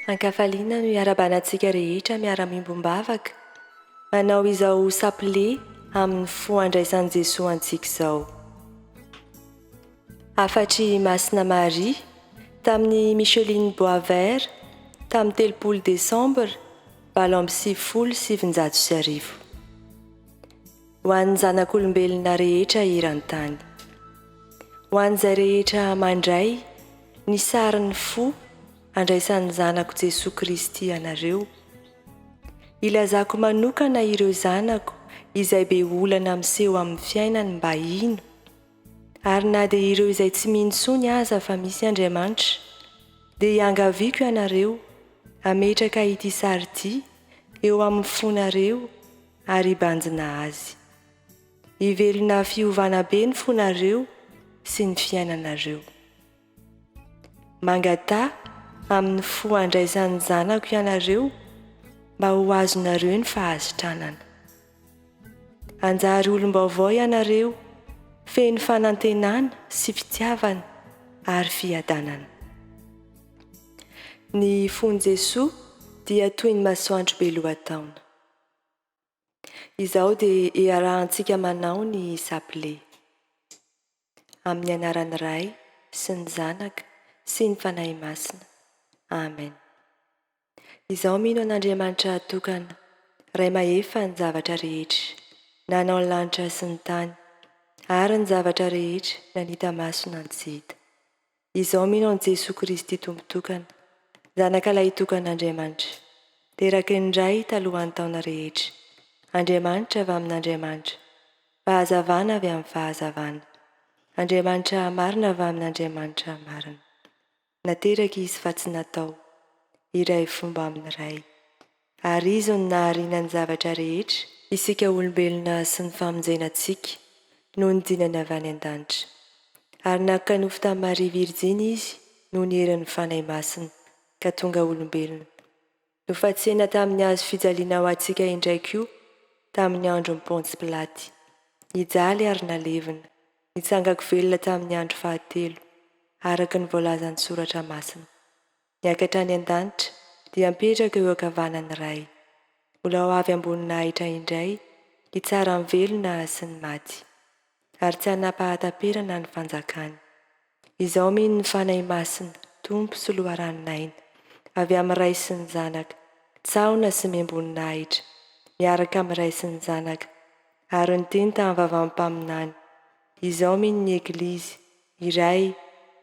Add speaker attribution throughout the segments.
Speaker 1: Ankafaliana no iarabanantsika rehetra miara-mimbombavaka manao izao sapile amin'ny fo andraisan'i Jesosy antsika izao. Afatry Masina Maria tamin'ny Micheline Boisvert tamin'ny 30 Desambra 2019. Ho an'ny zanak'olombelona rehetra eran-tany. Ho an'izay rehetra mandray ny sarin'ny fo andraisan'ny zanako Jesosy Kristy anareo. Ilazako manokana ireo zanako izay be olana miseho amin'ny fiainany mba ino, ary na dia ireo izay tsy mintsony aza fa misy Andriamanitra, dia iangaviako ianareo ametraka ity sary ity eo amin'ny fonareo ary ibanjina azy. Ivelona fiovana be ny fonareo sy ny fiainanareo. Mangata amin'ny fo andraisan'ny zanako ianareo mba ho azonareo ny fahazitranana. Anjary olom-baovao ianareo, feno fanantenana sy fitiavana ary fiadanana. Ny fon'i Jesosy dia toy ny masoandro be lohataona. Izao dia iarahantsika manao ny sapile. Amin'ny anaran'ny Ray sy ny Zanaka sy ny Fanahy Masina. Amen. Izao mino an'Andriamanitra tokana, Ray mahefa ny zavatra rehetra, nanao ny lanitra sy ny tany, ary ny zavatra rehetra nanita maso nantsita. Izao mino an' Jesosy Kristy tompo-tokana, Zanak'ilay tokan'Andriamanitra, teraky ny Ray talohan'ny taona rehetra, Andriamanitra avy amin'Andriamanitra, fahazavana avy amin'ny fahazavana, Andriamanitra marina avy amin'Andriamanitra marina. Nateraky izy fa tsy natao, iray fomba amin'ny Ray. Ary izy no nahariana ny zavatra rehetra, isika olombelona sy ny famonjenantsika noho ny dinany avy any an-danitra. Ary nankanofy tamin'ny Maria Virjiny izy noho ny herin'ny Fanahy Masina ka tonga olombelona. Nofatsihana tamin'ny hazo fijaliana ho antsika indraiky io tamin'ny andron'ny Pôntsy Pilaty. Nijaly ary nalevina, nitsangako velona tamin'ny andro fahatelo, araka ny voalazan'ny soratra masina. Niakatra any an-danitra dia mipetraka eo ankavanan'ny Ray. Mbola ho avy ambonina ahitra indray, hitsara ny velona sy ny maty, ary tsy hanapahataperana ny fanjakany. Izao mino ny Fanahy Masina, Tompo sy Loharanonaina, avy amin'ny Ray sy ny Zanaka, tsaona sy miambonina ahitra, miaraka amin'ny Ray sy ny Zanaka, ary niteny tamin'ny vava-mpaminany. Izao mino ny Eglizy, iray,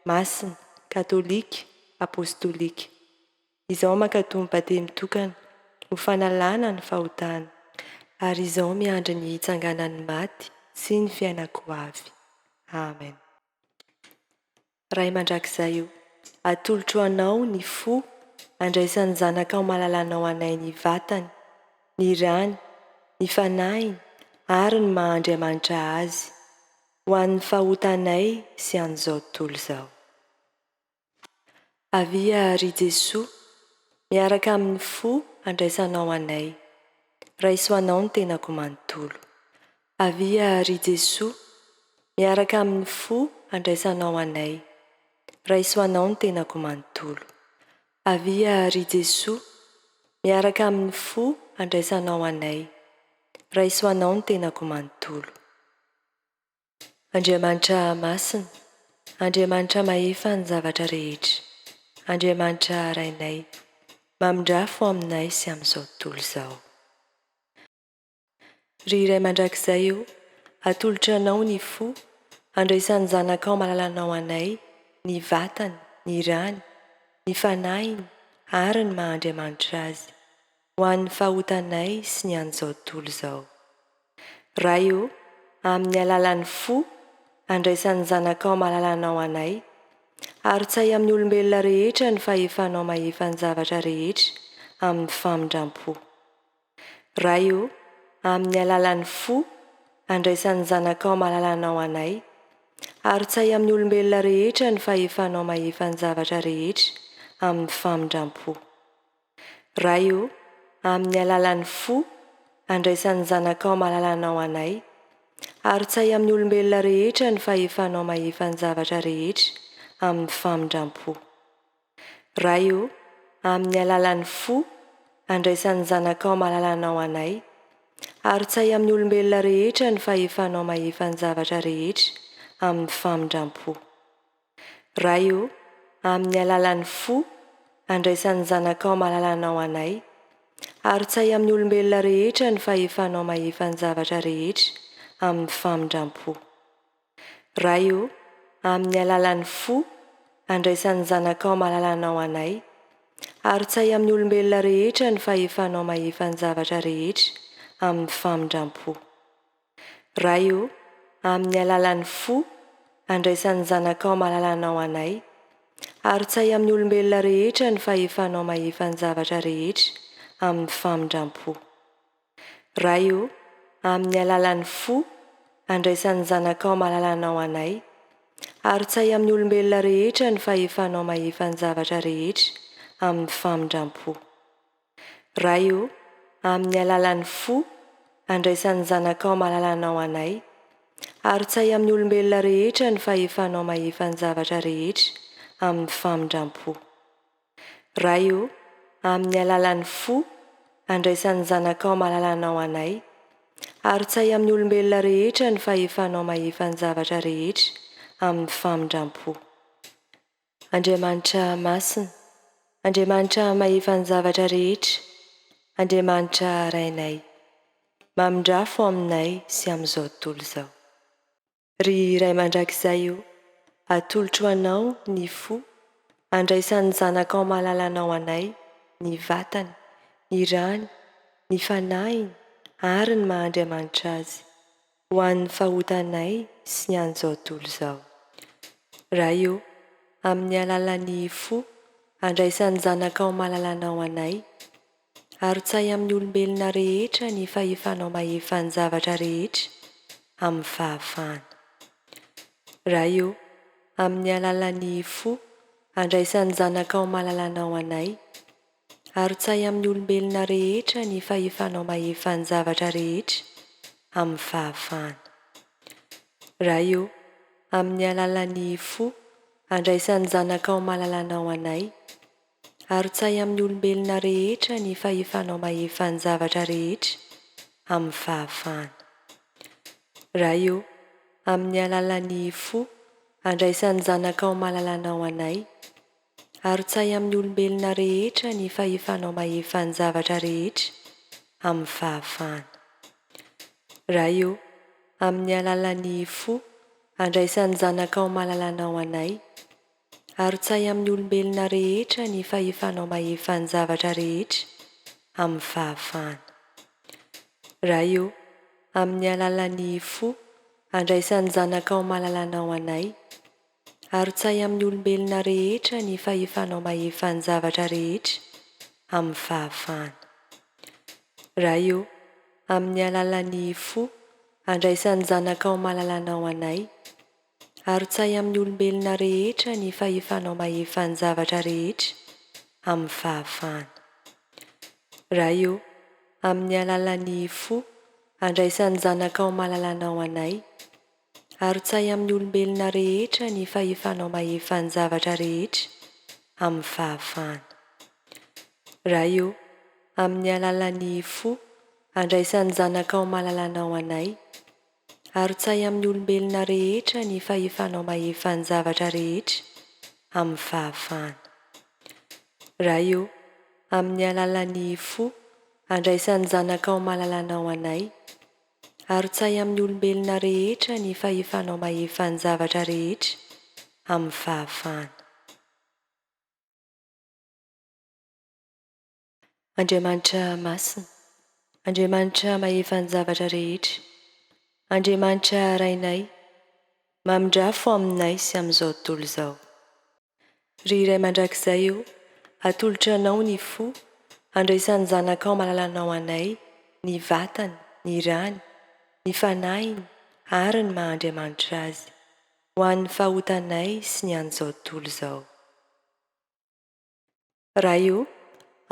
Speaker 1: masina, katolika, apôstôlika. Izao mankatòa ny batemy tokana, ho fanalana ny fahotana, ary izao miandry ny hitsanganan'ny maty sy ny fiainako avy. Amen. Ray mandrakizay io, atolotro anao ny fo andraisan'ny zanakao malalanao anay ny vatany, ny rany, ny fanahiny, ary ny maha-Andriamanitra azy, ho an'ny fahotanay sy an'izao tontolo izao. Avia ry Jesosy, miaraka amin'ny fo andraisanao anay, raisoanao ny tenako manontolo. Avia ry Jesosy, miaraka amin'ny fo andraisanao anay, raisoanao ny tenako manontolo. Avia ry Jesosy, miaraka amin'ny fo andraisanao anay, raisoanao ny tenako manontolo. Andriamanitra masina, Andriamanitra mahefa ny zavatra rehetra, Andriamanitra Rainay, mamindrafo aminay sy amin'izao tontolo izao. Ry Ray mandrakizay io, atolotra anao ny fo andraisan'ny zanakao malalanao anay, ny vatany, ny rany, ny fanahiny, ary ny maha-Andriamanitra azy, ho an'ny fahotanay sy ny an'izao tontolo izao. Ray io, amin'ny alalan'ny fo andraisan'ny zanakao malalanao anay, ary tsay amin'ny olombelona rehetra ny fahefanao mahefa ny zavatra rehetra amin'ny famindram-po. Ray io, amin'ny alalan'ny fo andraisan'ny zanakao malalanao anay, ary tsay amin'ny olombelona rehetra ny fahefanao mahefa ny zavatra rehetra amin'ny famindram-po. Ray io, amin'ny alalan'ny fo andraisan'ny zanakao malalanao anay, ary tsay amin'ny olombelona rehetra ny fahefanao mahefa ny zavatra rehetra amin'ny famindram-po. Ray io, amin'ny alalan'ny fo andraisan'ny zanakao malalanao anay, ary tsay amin'ny olombelona rehetra ny fahefanao mahefa ny zavatra rehetra amin'ny famindram-po. Ray o, amin'ny alalan'ny fo andraisan'ny zanakao malalanao anay, ary tsay amin'ny olombelona rehetra ny fahefanao mahefa ny zavatra rehetra amin'ny famindram-po. Ray o, amin'ny alalan'ny fo andraisan'ny zanakao malalanao anay, ary tsay amin'ny olombelona rehetra ny fahefanao mahefa ny zavatra rehetra amin'ny famindram-po. Ray o, amin'ny alalan'ny fo andraisan'ny zanakao malalanao anay, ary tsay amin'ny olombelona rehetra ny fahefanao mahefa ny zavatra rehetra amin'ny famindram-po. Ray o, amin'ny alalan'ny fo andraisan'ny zanakao malalanao anay, ary tsay amin'ny olombelona rehetra ny fahefanao mahefa ny zavatra rehetra amin'ny famindram-po. Ray o, amin'ny alalan'ny fo andraisan'ny zanakao malalanao anay, ary tsay amin'ny olombelona rehetra ny fahefanao mahefa ny zavatra rehetra amin'ny famindram-po. Ray o, amin'ny alalan'ny fo andraisan'ny zanakao malalanao anay, ary tsay amin'ny olombelona rehetra ny fahefanao mahefa ny zavatra rehetra amin'ny famindram-po. Andriamanitra masina, Andriamanitra mahefa ny zavatra rehetra, Andriamanitra rainay, mamindrafo aminay sy amin'izao tontolo izao. Ry ray mandrakizay io, atolotro anao ny fo andraisan'ny zanakao malalanao anay, ny vatany, ny rany, ny fanahiny, ary ny maha-Andriamanitra azy, ho an'ny fahotanay sy ny an'izao tontolo izao. Ray o, amin'ny alalan'ny fo andraisan'ny zanakao malalanao anay, ary tsay amin'ny olombelona rehetra ny fahefanao mahefa ny zavatra rehetra amin'ny fahafahana. Ray o, amin'ny alalan'ny fo andraisan'ny zanakao malalanao anay, ary tsay amin'ny olombelona rehetra ny fahefanao mahefa ny zavatra rehetra amin'ny fahafahana. Ray o, amin'ny alalan'ny fo andraisan'ny zanakao malalanao anay, ary tsay amin'ny olombelona rehetra ny fahefanao mahefa ny zavatra rehetra amin'ny fahafahana. Ray o, amin'ny alalan'ny fo andraisan'ny zanakao malalanao anay, ary tsay amin'ny olombelona rehetra ny fahefanao mahefa ny zavatra rehetra amin'ny fahafahana. Ray o, amin'ny alalan'ny fo andraisan'ny zanakao malalanao anay, ary tsay amin'ny olombelona rehetra ny fahefanao mahefa ny zavatra rehetra amin'ny fahafahana. Ray o, amin'ny alalan'ny fo andraisan'ny zanakao malalanao anay, ary tsay amin'ny olombelona rehetra ny fahefanao mahefa ny zavatra rehetra amin'ny fahafahana. Ray o, amin'ny alalan'ny fo andraisan'ny zanakao malalanao anay, ary tsay amin'ny olombelona rehetra ny fahefanao mahefa ny zavatra rehetra amin'ny fahafahana. Ray o, amin'ny alalan'ny fo andraisan'ny zanakao malalanao anay, ary tsay amin'ny olombelona rehetra ny fahefanao mahefa ny zavatra rehetra amin'ny fahafahana. Ray o, amin'ny alalan'ny fo andraisan'ny zanakao malalanao anay, ary tsay amin'ny olombelona rehetra ny fahefanao mahefa ny zavatra rehetra amin'ny fahafahana. Ray o, amin'ny alalan'ny fo andraisan'ny zanakao malalanao anay, ary tsay amin'ny olombelona rehetra ny fahefanao mahefa ny zavatra rehetra amin'ny fahafahana. Andriamanitra masina, Andriamanitra mahefa ny zavatra rehetra, Andriamanitra rainay, mamindrafo aminay sy amin'izao tontolo izao. Ry ray mandrakizay io, atolotra anao ny fo andraisan'ny zanakao malalanao anay, ny vatany, ny rany, ny fanahiny, ary ny maha-Andriamanitra azy, ho an'ny fahotanay sy ny an'izao tontolo izao. Ray o,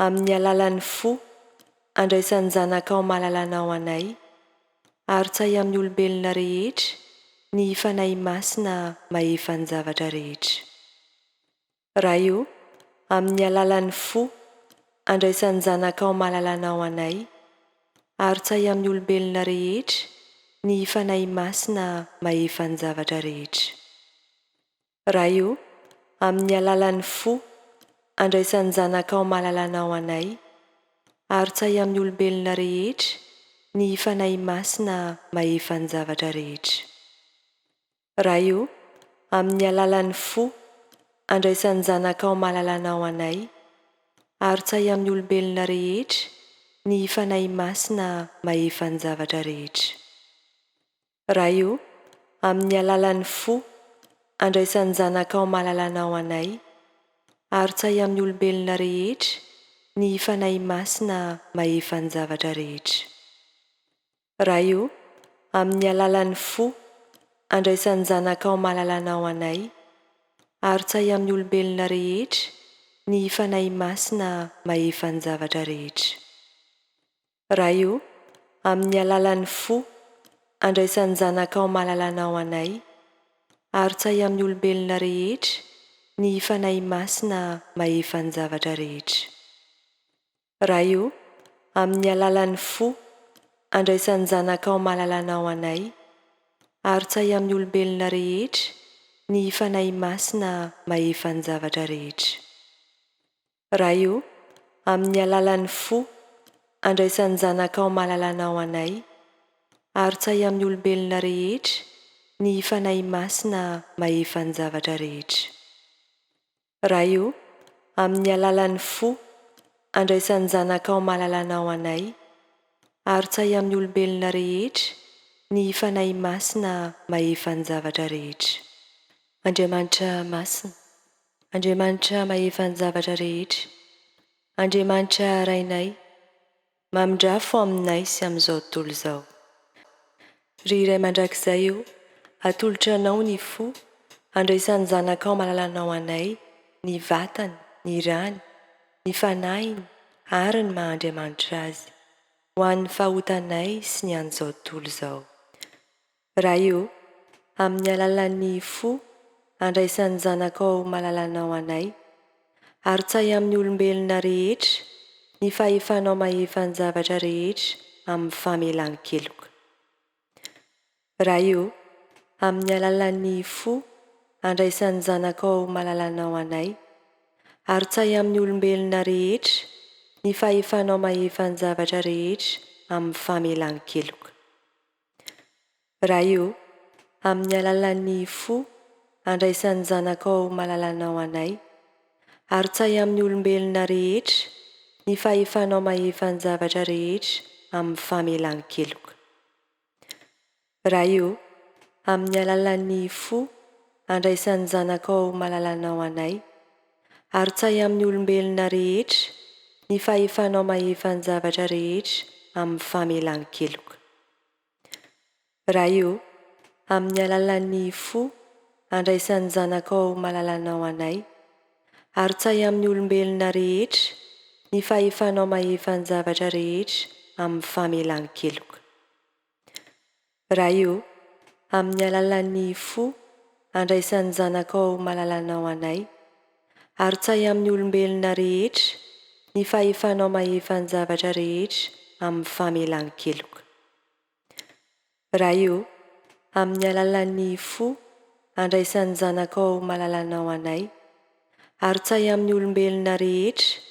Speaker 1: amin'ny alalan'ny fo andraisan'ny zanakao malalanao anay, ary tsay amin'ny olombelona rehetra ny fanahy masina mahefa ny zavatra rehetra. Ray o, amin'ny alalan'ny fo andraisan'ny zanakao mahalalana ao anay, ary tsay amin'ny olombelona rehetra ny fanahy masina mahefa ny zavatra rehetra. Raha io amin'ny alalan'ny fo andraisan'ny zanakao mahalalana ao anay, ary tsay amin'ny olombelona rehetra ny fanahy masina mahefa ny zavatra rehetra. Raha io amin'ny alalan'ny fo andraisan'ny zanakao mahalalana ao anay, ary tsay amin'ny olombelona rehetra ny fanahy masina mahefa ny zavatra rehetra. Raha io amin'ny alalan'ny fo andraisan'ny zanakao mahalalana ao anay, ary tsay amin'ny olombelona rehetra ny fanahy masina mahefa ny zavatra rehetra. Raha io amin'ny alalan'ny fo andraisan'ny zanakao mahalalana ao anay, ary tsay amin'ny olombelona rehetra ny fanahy masina mahefa ny zavatra rehetra. Raha io amin'ny alalan'ny fo andraisan'ny zanakao mahalalana ao anay, ary tsay amin'ny olombelona rehetra ny fanahy masina mahefa ny zavatra rehetra. Raha io amin'ny alalan'ny fo andraisan'ny zanakao mahalalana ao anay, ary tsay amin'ny olombelona rehetra ny fanahy masina mahefa ny zavatra rehetra. Raha io amin'ny alalan'ny fo andraisan'ny zanakao mahalalana ao anay, ary tsay amin'ny olombelona rehetra ny fanahy masina mahefa ny zavatra rehetra. Raha io amin'ny alalan'ny fo andraisan'ny zanakao mahalalana ao anay, ary tsay amin'ny olombelona rehetra ny fanahy masina mahefa ny zavatra rehetra. Andriamanitra masina, Andriamanitra mahefa ny zavatra rehetra, Andriamanitra rainay, mamindrafo aminay sy amin'izao tontolo izao. Ry iray mandrakizay io, atolotra anao ny fo andraisan'ny zanakao mahalalana ao anay, ny vatany, ny rany, ny fanahiny, ary ny maha-Andriamanitra azy, ho an'ny fahotanay sy ny an'izao tontolo izao. Raha io amin'ny alalan'ny fo andraisan'ny zanakao mahalalana ao anay, ary tsay amin'ny olombelona rehetra ny fahefanao mahefa ny zavatra rehetra amin'ny famelan-keloka. Raha io amin'ny alalan'ny fo andraisan'ny zanakao mahalalana ao anay, ary tsay amin'ny olombelona rehetra ny fahefanao mahefa ny zavatra rehetra amin'ny famelan-keloka. Raha io amin'ny alalan'ny fo andraisan'ny zanakao mahalalana ao anay, ary tsay amin'ny olombelona rehetra ny fahefanao mahefa ny zavatra rehetra amin'ny famelan-keloka. Raha io amin'ny alalan'ny fo andraisan'ny zanakao mahalalana ao anay, ary tsay amin'ny olombelona rehetra ny fahefanao mahefa ny zavatra rehetra amin'ny famelan-keloka. Raha io amin'ny alalan'ny fo andraisan'ny zanakao mahalalana ao anay, ary tsay amin'ny olombelona rehetra ny fahefanao mahefa ny zavatra rehetra amin'ny famelan-keloka. Raha io amin'ny alalan'ny fo andraisan'ny zanakao mahalalana ao anay, ary tsay amin'ny olombelona rehetra ny fahefanao mahefa ny zavatra rehetra amin'ny famelan-keloka. Raha io amin'ny alalan'ny fo andraisan'ny zanakao mahalalana ao anay, ary tsay amin'ny olombelona rehetra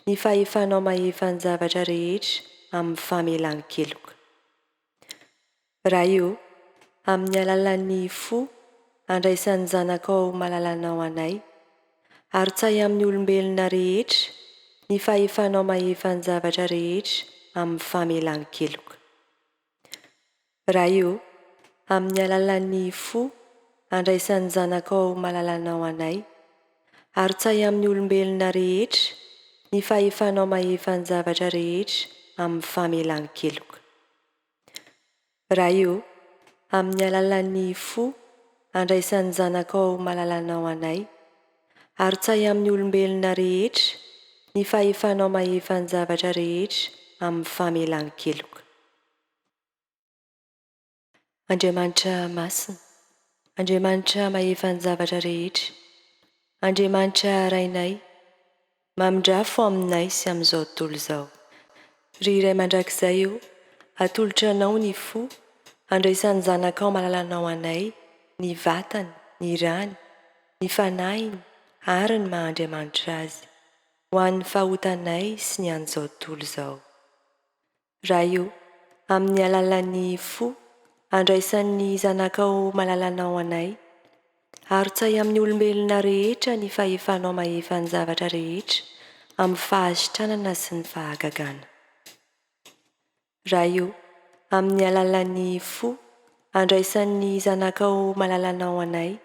Speaker 1: ny fahefanao mahefa ny zavatra rehetra amin'ny famelan-keloka. Raha io amin'ny alalan'ny fo andraisan'ny zanakao mahalalana ao anay, ary tsay amin'ny olombelona rehetra ny fahefanao mahefa ny zavatra rehetra amin'ny famelan-keloka. Raha io amin'ny alalan'ny fo andraisan'ny zanakao mahalalana ao anay, ary tsay amin'ny olombelona rehetra ny fahefanao mahefa ny zavatra rehetra amin'ny famelan-keloka. Raha io amin'ny alalan'ny fo andraisan'ny zanakao mahalalana ao anay, ary tsay amin'ny olombelona rehetra ny fahefanao mahefa ny zavatra rehetra amin'ny famelan-keloka. Andriamanitra masina, Andriamanitra mahefa ny zavatra rehetra, Andriamanitra rainay, Mamindrafo aminay sy amin'izao tontolo izao. Ry iray mandrakizay io, atolotra anao ny fo, andraisan'ny zanakao malalanao anay, ny vatany, ny rany, ny fanahiny, ary ny maha-Andriamanitra azy, ho an'ny fahotanay sy ny an'izao tontolo izao. Raha io, amin'ny alalan'ny fo, andraisan'ny zanakao malalanao anay, arotsay amin'ny olombelona rehetra ny fahefanao mahefa ny zavatra rehetra amin'ny fahasitranana sy ny fahagagana. Raha io, amin'ny alalan'ny fo, andraisan'ny zanakao malalanao anay,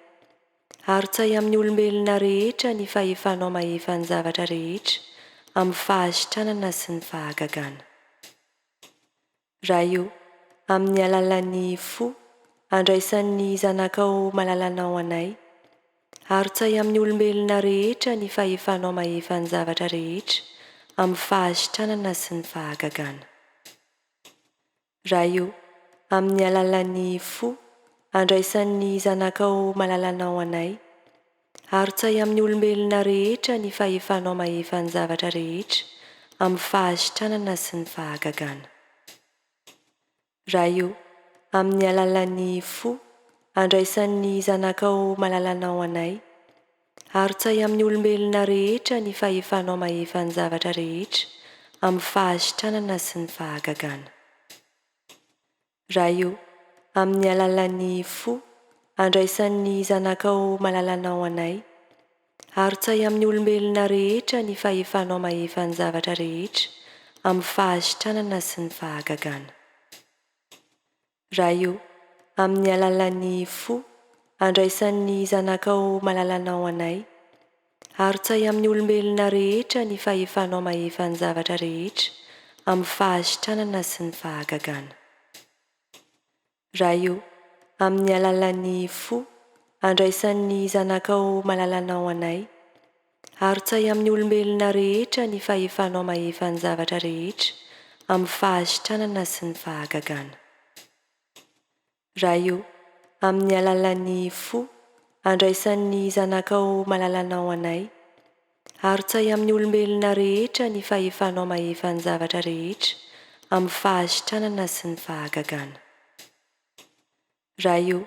Speaker 1: arotsay amin'ny olombelona rehetra ny fahefanao mahefa ny zavatra rehetra amin'ny fahasitranana sy ny fahagagana. Raha io, amin'ny alalan'ny fo, andraisan'ny zanakao malalanao anay, arotsay amin'ny olombelona rehetra ny fahefanao mahefa ny zavatra rehetra amin'ny fahasitranana sy ny fahagagana. Raha io, amin'ny alalan'ny fo, andraisan'ny zanakao malalanao anay, arotsay amin'ny olombelona rehetra ny fahefanao mahefa ny zavatra rehetra amin'ny fahasitranana sy ny fahagagana. Raha io, amin'ny alalan'ny fo, andraisan'ny zanakao malalanao anay, arotsay amin'ny olombelona rehetra ny fahefanao mahefa ny zavatra rehetra amin'ny fahasitranana sy ny fahagagana. Raha io, amin'ny alalan'ny fo, andraisan'ny zanakao malalanao anay, arotsay amin'ny olombelona rehetra ny fahefanao mahefa ny zavatra rehetra amin'ny fahasitranana sy ny fahagagana. Raha io, amin'ny alalan'ny fo, andraisan'ny zanakao malalanao anay, arotsay amin'ny olombelona rehetra ny fahefanao mahefa ny zavatra rehetra amin'ny fahasitranana sy ny fahagagana. Raha io, amin'ny alalan'ny fo, andraisan'ny zanakao malalanao anay, arotsay amin'ny olombelona rehetra ny fahefanao mahefa ny zavatra rehetra amin'ny fahasitranana sy ny fahagagana. Raha io, amin'ny alalan'ny fo, andraisan'ny zanakao malalanao anay, arotsay amin'ny olombelona rehetra ny fahefanao mahefa ny zavatra rehetra amin'ny fahasitranana sy ny fahagagana. Raha io,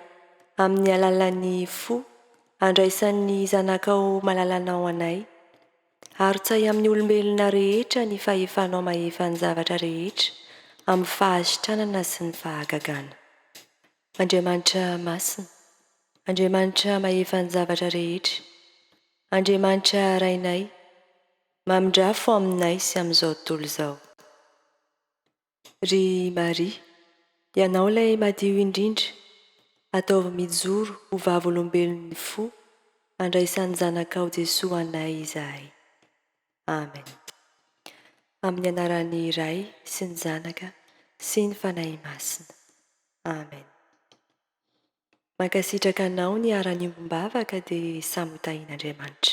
Speaker 1: amin'ny alalan'ny fo, andraisan'ny zanakao malalanao anay, arotsay amin'ny olombelona rehetra ny fahefanao mahefa ny zavatra rehetra amin'ny fahasitranana sy ny fahagagana. Andriamanitra masina, Andriamanitra mahefa ny zavatra rehetra, Andriamanitra rainay, mamindrafo aminay sy amin'izao tontolo izao. Ry Maria, ianao ilay madio indrindra, ataovy mijoro ho vavy olombelon'ny fo, andraisan'ny zanakao Jesoa anay izahay. Amen. Amin'ny anaran'ny Iray sy ny Zanaka sy ny Fanahy Masina. Amen. Mankasitraka anao ny ara-niombavaka dia samotahin'Andriamanitra.